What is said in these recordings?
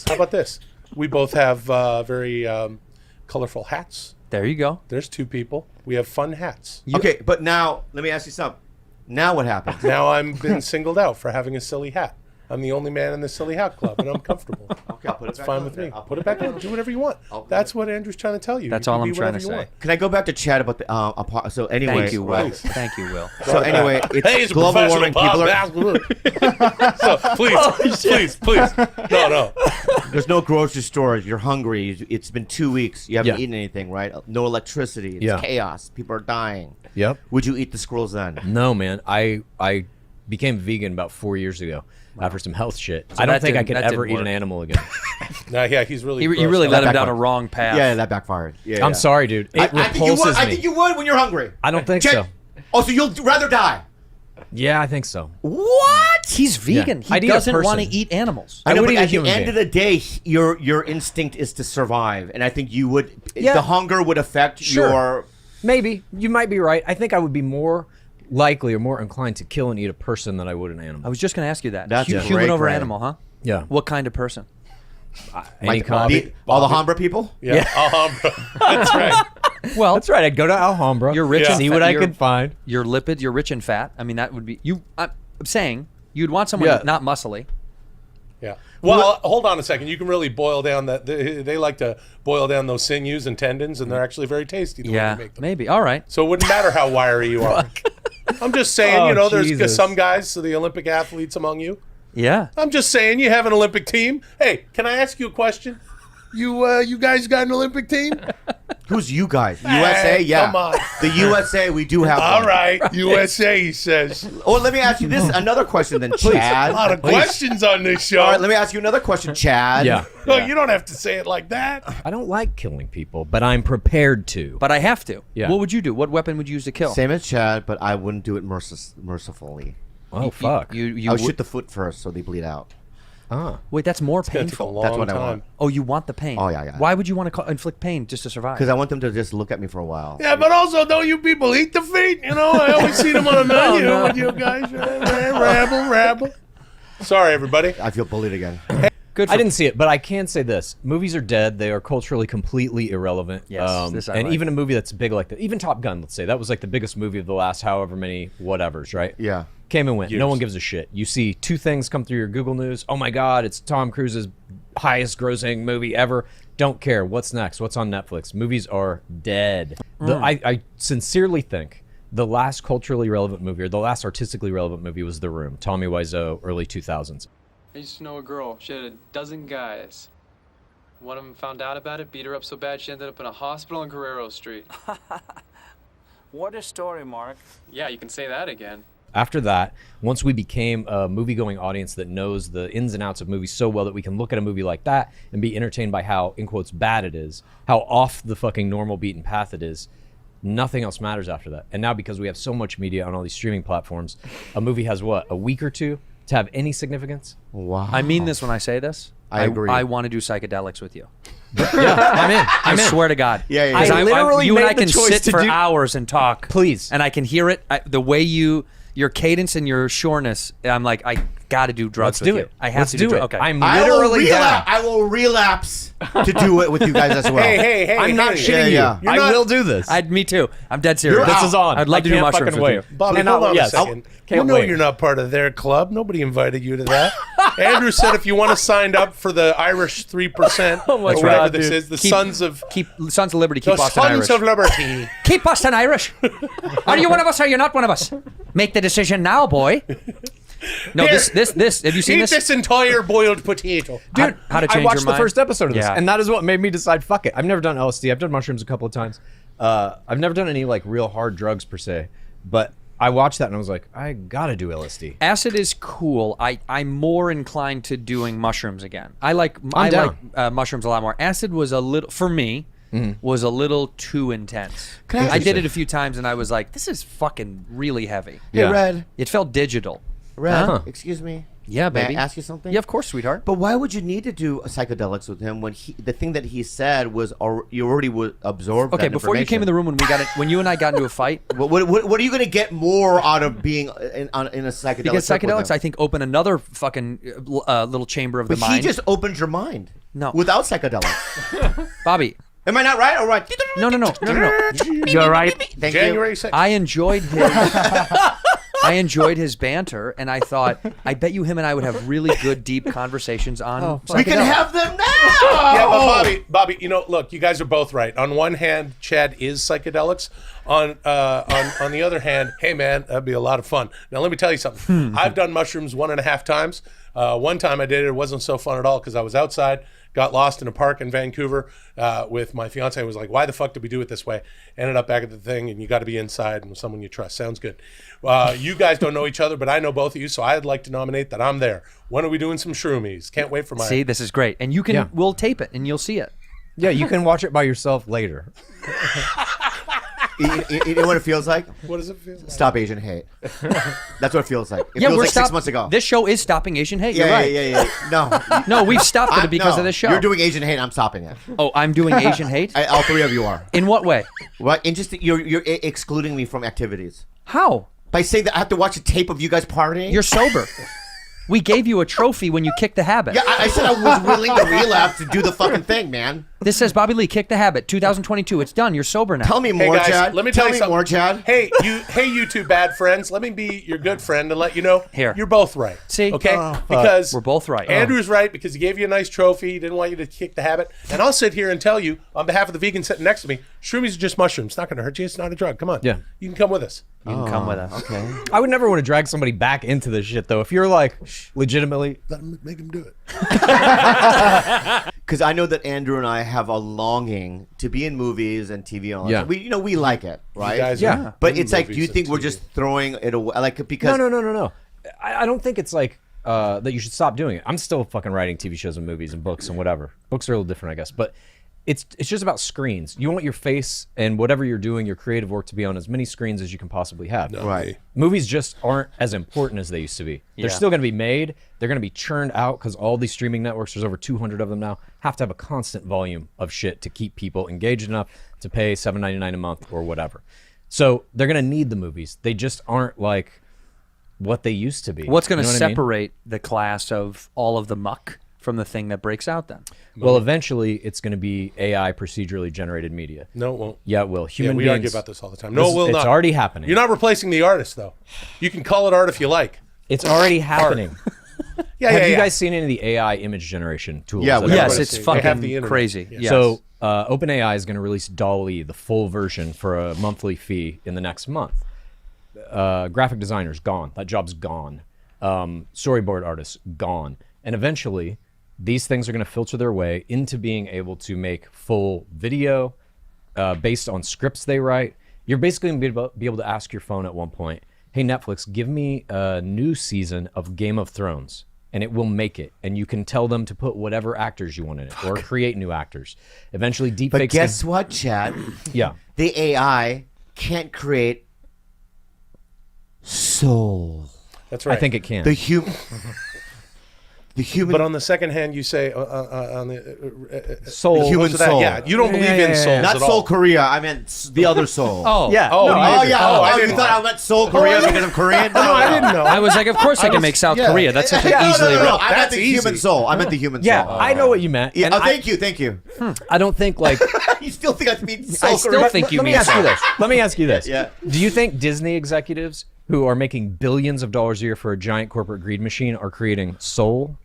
How about this? We both have very colorful hats. There you go. There's 2 people. We have fun hats. Okay, but now let me ask you something. Now what happens? Now I'm been singled out for having a silly hat. I'm the only man in the silly hat club, and I'm comfortable. Okay, I'll put it It's back fine on with there. me. I'll Put it back on. Do whatever you want. That's what Andrew's trying to tell you. That's You all can I'm be trying whatever to you say. want. Can I go back to Chad about the so anyway? Thank you, Will. Please. Thank you, Will. So anyway, it's Hey, he's a global warming. People are, So please. No. there's no grocery stores. You're hungry. It's been 2 weeks. You haven't eaten anything, right? No electricity. It's chaos. People are dying. Yep. Would you eat the squirrels then? No, man. I became vegan about 4 years ago after some health shit. So I don't that think I didn't- could that ever didn't eat an work. animal again. No, yeah, he's really. You grossed really out. let him That down a backfired. wrong path. Yeah, that backfired. Yeah, I'm sorry, dude. It I think you repulses would. me. I think you would when you're hungry. I don't think Chad- so. Oh, so you'll rather die? Yeah, I think so. What? He's vegan. I'd He eat a doesn't want to person. eat animals. I know, would but eat a at the human end being. of the day, your instinct is to survive, and I think you would. Yeah. The hunger would affect Sure. your. Maybe. You might be right. I think I would be more likely or more inclined to kill and eat a person than I would an animal. I was just going to ask you that. That's Human great, over Greg. animal, huh? Yeah. What kind of person? Any kind. All the Alhambra people. Yeah. Alhambra. That's right. Well, That's right. I'd go to Alhambra. You're rich Yeah. and see fat. what I You're- could find. You're lipid. You're rich and fat. I mean, that would be you. I'm saying you'd want someone Yeah. not muscly. Yeah. Well, hold on a second. You can really boil down that. They like to boil down those sinews and tendons, and they're actually very tasty the way Yeah, they make them. maybe. All right. So it wouldn't matter how wiry you are. I'm just saying, Oh, you know, there's Jesus. some guys, so the Olympic athletes among you. Yeah. I'm just saying, you have an Olympic team. Hey, can I ask you a question? You guys got an Olympic team? Who's you guys? USA? Hey, Yeah. come on. The USA, we do have All one. right, USA, he says. Oh, let me ask you this. Another question then, Chad. A lot of questions on this show. All right, let me ask you another question, Chad. Yeah. No, you don't have to say it like that. I don't like killing people, but I'm prepared to. But I have to. Yeah. What would you do? What weapon would you use to kill? Same as Chad, but I wouldn't do it mercifully. Oh, fuck. You I would would- shoot the foot first so they bleed out. Ah. Wait, that's more It's gonna take a painful. long That's what I time. want. Oh, you want the pain? Oh, yeah. Why would you want to inflict pain just to survive? Because I want them to just look at me for a while. Yeah, but also, don't you people eat the feet? You know, I always see them on a menu with you guys. Rabble. Sorry, everybody. I feel bullied again. Good. For, I didn't see it, but I can say this: movies are dead. They are culturally completely irrelevant. Yes, this I and like. even a movie that's big like that, even Top Gun, let's say, that was like the biggest movie of the last however many whatevers, right? Yeah. Came and went. Years. No one gives a shit. You see 2 things come through your Google News. Oh my God, it's Tom Cruise's highest grossing movie ever. Don't care. What's next? What's on Netflix? Movies are dead. I sincerely think the last culturally relevant movie or the last artistically relevant movie was The Room. Tommy Wiseau, early 2000s. I used to know a girl. She had a dozen guys. One of them found out about it, beat her up so bad she ended up in a hospital on Guerrero Street. What a story, Mark. Yeah, you can say that again. After that, once we became a movie-going audience that knows the ins and outs of movies so well that we can look at a movie like that and be entertained by how, in quotes, bad it is, how off the fucking normal beaten path it is, nothing else matters after that. And now because we have so much media on all these streaming platforms, a movie has what, a week or two to have any significance? Wow. I mean this when I say this. I agree. I want to do psychedelics with you. Yeah, I'm in. I swear to God. Yeah. 'Cause I literally you and made I the can choice sit to for do- hours and talk. Please. And I can hear it. The way your cadence and your sureness. I'm like, I got to do drugs Let's do with it. you. I have Let's to do it. Okay. I'm I will, literally down. I will relapse to do it with you guys as well. Hey, I'm not hey. shitting Yeah, you. yeah. I will do this. Me too. I'm dead serious. You're this out. is on. I'd love I to do can't mushrooms fucking with wait. you. Bobby, Cannot- hold on yes. a second. Can't You know wait. you're not part of their club. Nobody invited you to that. Andrew said if you want to sign up for the Irish 3%, Oh my or whatever God, this dude. is, the Sons of Sons of Liberty. Keep the Boston Sons Irish. of Liberty. Keep Boston Irish. Are you one of us? Or are you not one of us? Make the decision now, boy. No, Here. this. Have you seen Eat this? this entire boiled potato. Dude, how to change I watched your the mind? first episode of this, Yeah. and that is what made me decide, fuck it. I've never done LSD. I've done mushrooms a couple of times. I've never done any like real hard drugs per se, but I watched that and I was like, I gotta do LSD. Acid is cool. I'm more inclined to doing mushrooms again. I like down. mushrooms a lot more. Acid was a little for me. Was a little too intense. Can I ask I you did it a few times and I was like, this is fucking really heavy. Hey, Yeah. Red. It felt digital. Red, excuse me. Yeah, May baby. I ask you something? Yeah, of course, sweetheart. But why would you need to do psychedelics with him when the thing that he said was you already would absorb? Okay, that before you came in the room when you and I got into a fight. What are you going to get more out of being in a psychedelic? Because trip with psychedelics, him? I think, open another fucking little chamber of the But mind. he just opened your mind. No. Without psychedelics. Bobby. Am I not right? All right. No. You're right. Thank January you. 6th. I enjoyed his banter, and I thought, I bet you him and I would have really good, deep conversations on. We can have them now. Yeah, but Bobby, look, you guys are both right. On one hand, Chad is psychedelics. On the other hand, hey man, that'd be a lot of fun. Now let me tell you something. I've done mushrooms 1.5 times. One time I did it wasn't so fun at all because I was outside, got lost in a park in Vancouver with my fiance. I was like, why the fuck did we do it this way? Ended up back at the thing, and you got to be inside and with someone you trust. Sounds good. You guys don't know each other, but I know both of you, so I'd like to nominate that I'm there. When are we doing some shroomies? Can't wait for my... See, this is great. And you can, we'll tape it, and you'll see it. Yeah, you can watch it by yourself later. You know what it feels like? What does it feel like? Stop Asian hate. That's what it feels like. It Yeah, feels we're like 6 months ago. This show is stopping Asian hate. You're yeah, right. yeah. No. No, we've stopped it because no, of this show. You're doing Asian hate. I'm stopping it. Oh, I'm doing Asian hate? All three of you are. In what way? What? And just you're excluding me from activities How? by saying that I have to watch a tape of you guys partying. You're sober. We gave you a trophy when you kicked the habit. Yeah, I said I was willing to relapse to do the fucking thing, man. This says Bobby Lee, kick the habit. 2022. It's done. You're sober now. Tell me Hey more, guys, Chad. let me tell you me something. more, Chad. Hey, you two bad friends. Let me be your good friend and let you know Here. you're both right. See? Okay? Because We're both right. Andrew's right because he gave you a nice trophy. He didn't want you to kick the habit. And I'll sit here and tell you, on behalf of the vegan sitting next to me, shroomies are just mushrooms. It's not going to hurt you. It's not a drug. Come on. Yeah. You can come with us. You can come with us. Okay. I would never want to drag somebody back into this shit, though. If you're like legitimately, Make him do it. Because I know that Andrew and I have a longing to be in movies and TV. And all Yeah. that. We like it, right? You guys Yeah. are But in it's like, do you movies think and we're TV. just throwing it away? Like, because no. I don't think it's like that you should stop doing it. I'm still fucking writing TV shows and movies and books and whatever. Books are a little different, I guess. But it's just about screens. You want your face and whatever you're doing, your creative work, to be on as many screens as you can possibly have. Right. Movies just aren't as important as they used to be. They're Yeah. still going to be made. They're going to be churned out because all these streaming networks, there's over 200 of them now, have to have a constant volume of shit to keep people engaged enough to pay $7.99 a month or whatever. So they're going to need the movies. They just aren't like what they used to be. What's going to You know what I mean? separate the class of all of the muck from the thing that breaks out then? Well, eventually it's going to be AI procedurally generated media. No, it won't. Yeah, it will. Yeah, Human we beings. argue about this all the time. No, it will It's not. already happening. You're not replacing the artist, though. You can call it art if you like. It's already happening. Yeah, Have yeah, you yeah. guys seen any of the AI image generation tools? Yeah, that we are- Yes, Everybody it's see. They have the fucking internet. crazy. Yeah. Yes. So OpenAI is going to release DALL-E, the full version, for a monthly fee in the next month. Graphic designers, gone. That job's gone. Storyboard artists, gone. And eventually, these things are going to filter their way into being able to make full video based on scripts they write. You're basically going to be able to ask your phone at one point, hey, Netflix, give me a new season of Game of Thrones. And it will make it. And you can tell them to put whatever actors you want in it or create new actors. Eventually, deepfakes. But guess what, Chad? Yeah. The AI can't create soul. That's right. I think it can. The human. The human. But on the second hand, you say on the soul. the human what's that? soul. Yeah, you don't believe Yeah, in yeah, souls not at Seoul all. Korea. I meant the other soul. Oh. Yeah. Oh, no, you I Oh did. yeah. Oh, I you didn't thought know. I meant Seoul Korea because I'm Korean? No, I didn't know. I was like, of course I can make South yeah. Korea. That's such an No, easily. no. I meant That's the easy. human soul. I meant the human Yeah, soul. I know what you meant. Yeah. And Oh, thank you. I don't think like. You still think I mean Seoul I still Korea? think you Let me mean ask you this. Let me ask you this. Yeah. Do you think Disney executives who are making billions of dollars a year for a giant corporate greed machine are creating soul?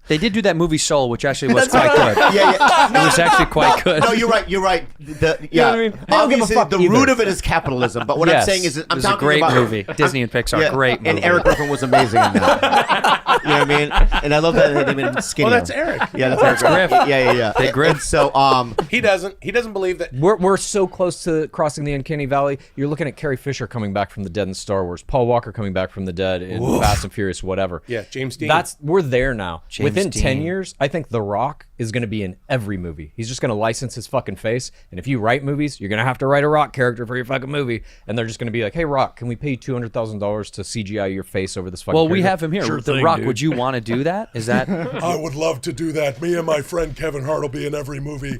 They did do that movie Soul, which actually was quite good. Yeah. It was actually quite good. No, you're right. Yeah. what I mean? I don't give a Obviously, fuck the either. root of it is capitalism. But what I'm Yes. saying is, It I'm was a talking great about movie. Disney and Pixar, Yeah, great movie. And Eric Griffin was amazing in that. You know what I mean? And I love that they made him skinny. Well, that's Eric. Yeah, that's Eric. Griff. Yeah. Big Griff. And so, He doesn't believe that. We're so close to crossing the uncanny valley. You're looking at Carrie Fisher coming back from the dead in Star Wars, Paul Walker coming back from the dead in Fast and Furious, whatever. Yeah, James Dean. We're there now with within 10 Dean. years, I think The Rock is going to be in every movie. He's just going to license his fucking face. And if you write movies, you're going to have to write a Rock character for your fucking movie. And they're just going to be like, hey, Rock, can we pay you $200,000 to CGI your face over this fucking Well, we character? have him here. Sure The thing, Rock, dude. would you want to do that? Is that... I would love to do that. Me and my friend Kevin Hart will be in every movie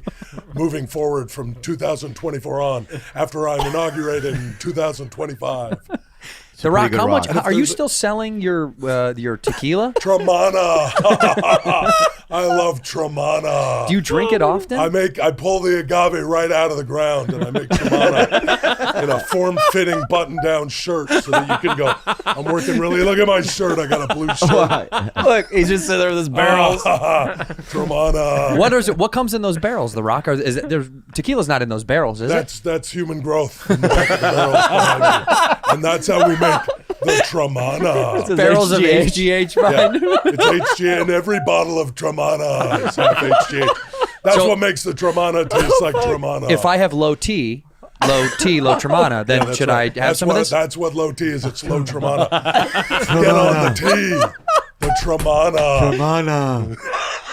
moving forward from 2024 on after I'm inaugurated in 2025. The Rock, good how much... rock. Are you still selling your tequila? Tremana. I love Tremana. Do you drink it often? I pull the agave right out of the ground and I make Tremana in a form-fitting button-down shirt so that you can go, I'm working really, look at my shirt, I got a blue shirt. Look, he's just sitting there with his barrels. Tremana. What comes in those barrels, The Rock? Tequila's not in those barrels, is it? That's human growth in the back of the barrels behind me. And that's how we make the Tremana. Barrels of HGH behind you. It's HGH in every bottle of Tremana is half HGH. That's what makes the Tremana taste like Tremana. If I have low Tremana, then That's should right. I have some of this? That's what low tea is. It's low Tremana. Get on the tea. The Tremana. Tremana.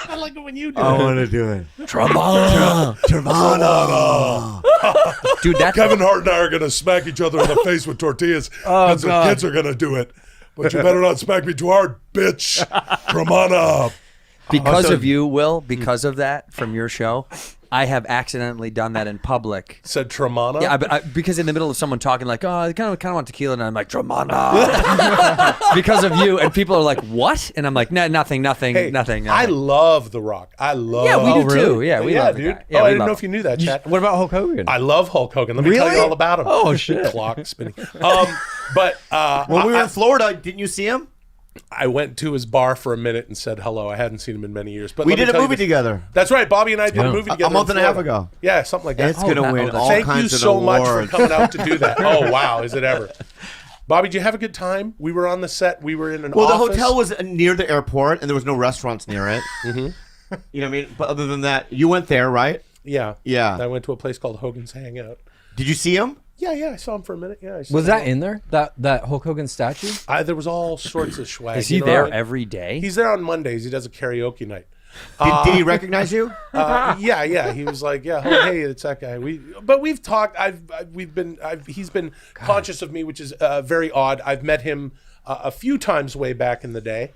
I like it when you do I it. want to do it. Tremana. Dude, that's... Kevin Hart and I are going to smack each other in the face with tortillas because the kids are going to do it. But you better not smack me too hard, bitch. Tremana. Because of you, Will, because of that from your show, I have accidentally done that in public. Said Tremana? Yeah, because in the middle of someone talking like, oh, I kind of want tequila, and I'm like, Tremana. Because of you, and people are like, what? And I'm like, nah, nothing. I love The Rock. I love. Yeah, we do really? too. Yeah, we love the dude. guy. Yeah, I we didn't love know him. if you knew that, Chad. What about Hulk Hogan? I love Hulk Hogan. Let me tell you all about him. Oh, shit. Clock spinning. But When we were in Florida, didn't you see him? I went to his bar for a minute and said hello. I hadn't seen him in many years. But We let me did a tell you movie this. together. That's right. Bobby and I did a movie together. A month in and a half Florida. ago. Yeah, something like that. It's going to win all Thank kinds you of so awards. much for coming out to do that. Oh, wow. Is it ever? Bobby, did you have a good time? We were on the set. We were in an Well, office. the hotel was near the airport, and there was no restaurants near it. Mm-hmm. You know what I mean? But other than that, you went there, right? Yeah. Yeah. I went to a place called Hogan's Hangout. Did you see him? Yeah, I saw him for a minute. Yeah, I saw Was him. that in there? That Hulk Hogan statue? There was all sorts of swag. Is he You know there what I mean? every day? He's there on Mondays. He does a karaoke night. Did he recognize you? Yeah. He was like, yeah, oh, hey, it's that guy. We've talked. He's been conscious of me, which is very odd. I've met him a few times way back in the day.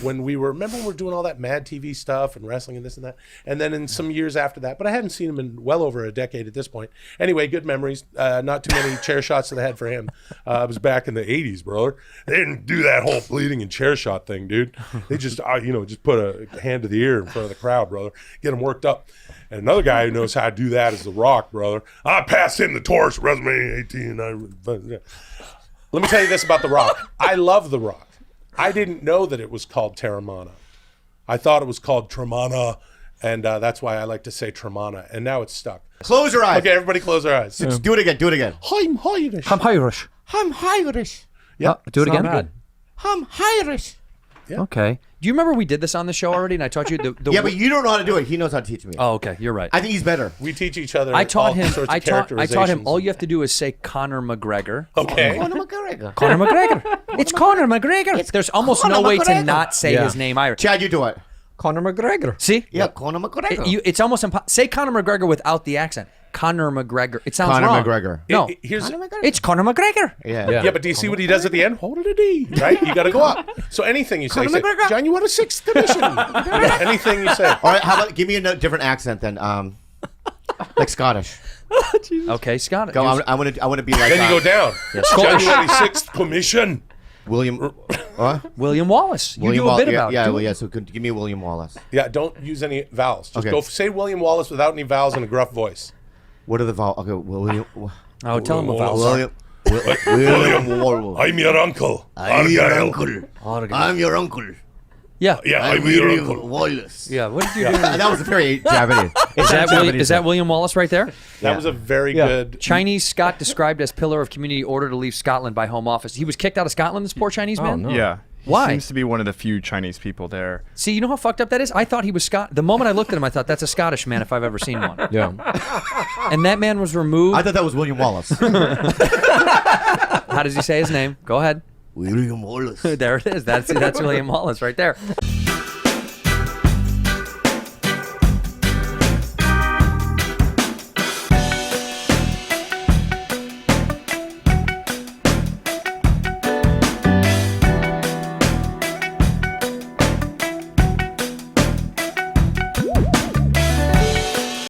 When we were doing all that Mad TV stuff and wrestling and this and that, and then in some years after that, but I hadn't seen him in well over a decade at this point. Anyway, good memories. Not too many chair shots that I had for him. It was back in the 80s, brother. They didn't do that whole bleeding and chair shot thing, dude. They just just put a hand to the ear in front of the crowd, brother. Get them worked up. And another guy who knows how to do that is The Rock, brother. I passed him the torch, resume 18. Let me tell you this about The Rock. I love The Rock. I didn't know that it was called Terramana. I thought it was called Tremana, and that's why I like to say Tremana. And now it's stuck. Close your eyes. Okay, everybody close their eyes. Do it again. Do it again. I'm Irish. I'm Irish. I'm Irish. Yeah. Do it again. Not bad. I'm Irish. Okay. Do you remember we did this on the show already, and I taught you the Yeah, but you don't know how to do it. He knows how to teach me. Oh, okay. You're right. I think he's better. We teach each other. I taught all him. Sorts I of taught him. All characterizations. you have to do is say Conor McGregor. Okay. Conor McGregor. It's Conor McGregor. There's almost no way to not say his name Irish. Chad, you do it. Conor McGregor. See? Yeah, Conor McGregor. It's almost impossible. Say Conor McGregor without the accent. Conor McGregor. It sounds Conor wrong. McGregor. No. Here's. It's Conor McGregor. Yeah. Yeah, but do you see what he does at the end? Hold it a D, right? You got to go up. So anything you say, McGregor. John, you want a sixth commission? Yeah, anything you say. All right, how about give me a different accent then? Like Scottish. Okay, Scott. Go. I want to be like. Then you go down. Scottish. January 6th commission. William. What? William Wallace. You William do a bit yeah, about yeah, it. well, yeah. So give me William Wallace. Yeah, don't use any vowels. Just Okay. go say William Wallace without any vowels in a gruff voice. What are the vowels? Okay, William. Oh, tell him about Wallace. William Wallace. I'm your uncle. I'm your Argyle. uncle. I'm your uncle. Yeah. Yeah, I'm your uncle. Wallace. Yeah. What did you do? That was very Japanese. Is that William Wallace right there? That was a very good. Chinese Scot described as pillar of community order to leave Scotland by Home Office. He was kicked out of Scotland, this poor Chinese man? no. Yeah. He Why? seems to be one of the few Chinese people there. See, you know how fucked up that is? I thought he was Scot. The moment I looked at him, I thought, that's a Scottish man if I've ever seen one. Yeah. And that man was removed. I thought that was William Wallace. How does he say his name? Go ahead. William Wallace. There it is. That's William Wallace right there.